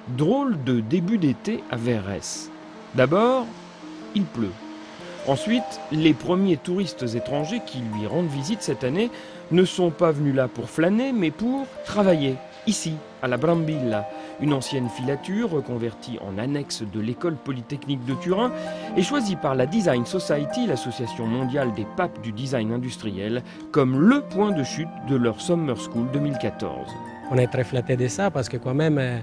Drôle de début d'été à Verrès. D'abord, il pleut. Ensuite, les premiers touristes étrangers qui lui rendent visite cette année ne sont pas venus là pour flâner, mais pour travailler, ici, à la Brambilla, une ancienne filature reconvertie en annexe de l'école polytechnique de Turin et choisie par la Design Society, l'association mondiale des papes du design industriel, comme le point de chute de leur Summer School 2014. On est très flatté de ça parce que quand même,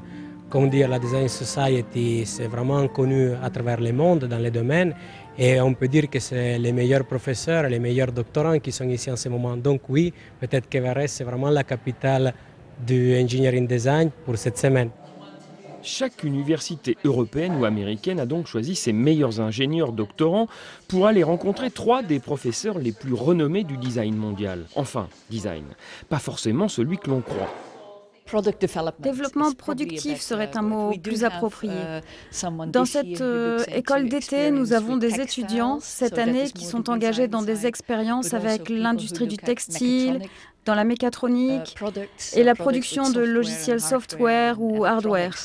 comme dire, la Design Society, c'est vraiment connu à travers le monde dans les domaines et on peut dire que c'est les meilleurs professeurs, les meilleurs doctorants qui sont ici en ce moment. Donc oui, peut-être que Verrès, c'est vraiment la capitale du engineering design pour cette semaine. Chaque université européenne ou américaine a donc choisi ses meilleurs ingénieurs doctorants pour aller rencontrer 3 des professeurs les plus renommés du design mondial. Enfin, design, pas forcément celui que l'on croit. Développement productif serait un mot plus approprié. Dans cette école d'été, nous avons des étudiants cette année qui sont engagés dans des expériences avec l'industrie du textile, dans la mécatronique et la production de logiciels software ou hardware.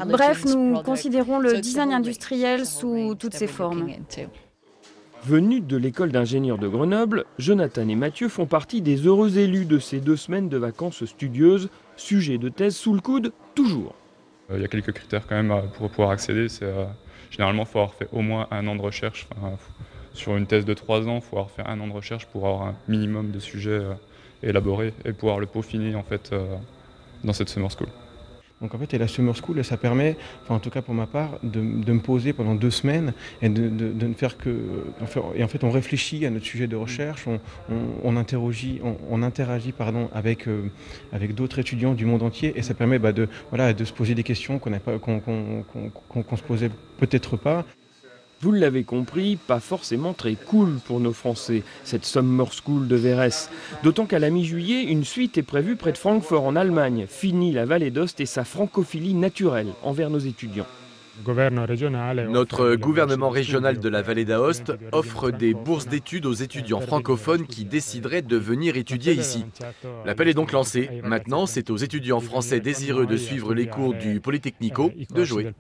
Bref, nous considérons le design industriel sous toutes ses formes. Venus de l'école d'ingénieurs de Grenoble, Jonathan et Mathieu font partie des heureux élus de ces 2 semaines de vacances studieuses, sujet de thèse sous le coude, toujours. Il y a quelques critères quand même pour pouvoir accéder. Généralement, il faut avoir fait au moins 1 an de recherche. Sur une thèse de 3 ans, il faut avoir fait 1 an de recherche pour avoir un minimum de sujets élaborés et pouvoir le peaufiner en fait, dans cette Summer School. Donc en fait, la Summer School, ça permet, enfin en tout cas pour ma part, de me poser pendant 2 semaines et de ne faire que... Et en fait, on réfléchit à notre sujet de recherche, on interagit avec d'autres étudiants du monde entier et ça permet de se poser des questions qu'on se posait peut-être pas. Vous l'avez compris, pas forcément très cool pour nos Français, cette Summer School de Verrès. D'autant qu'à la mi-juillet, une suite est prévue près de Francfort en Allemagne. Fini la vallée d'Ost et sa francophilie naturelle envers nos étudiants. Notre gouvernement régional de la vallée d'Aoste offre des bourses d'études aux étudiants francophones qui décideraient de venir étudier ici. L'appel est donc lancé. Maintenant, c'est aux étudiants français désireux de suivre les cours du Polytechnico de jouer.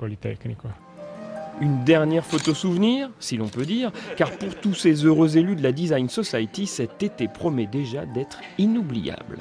Une dernière photo souvenir, si l'on peut dire, car pour tous ces heureux élus de la Design Society, cet été promet déjà d'être inoubliable.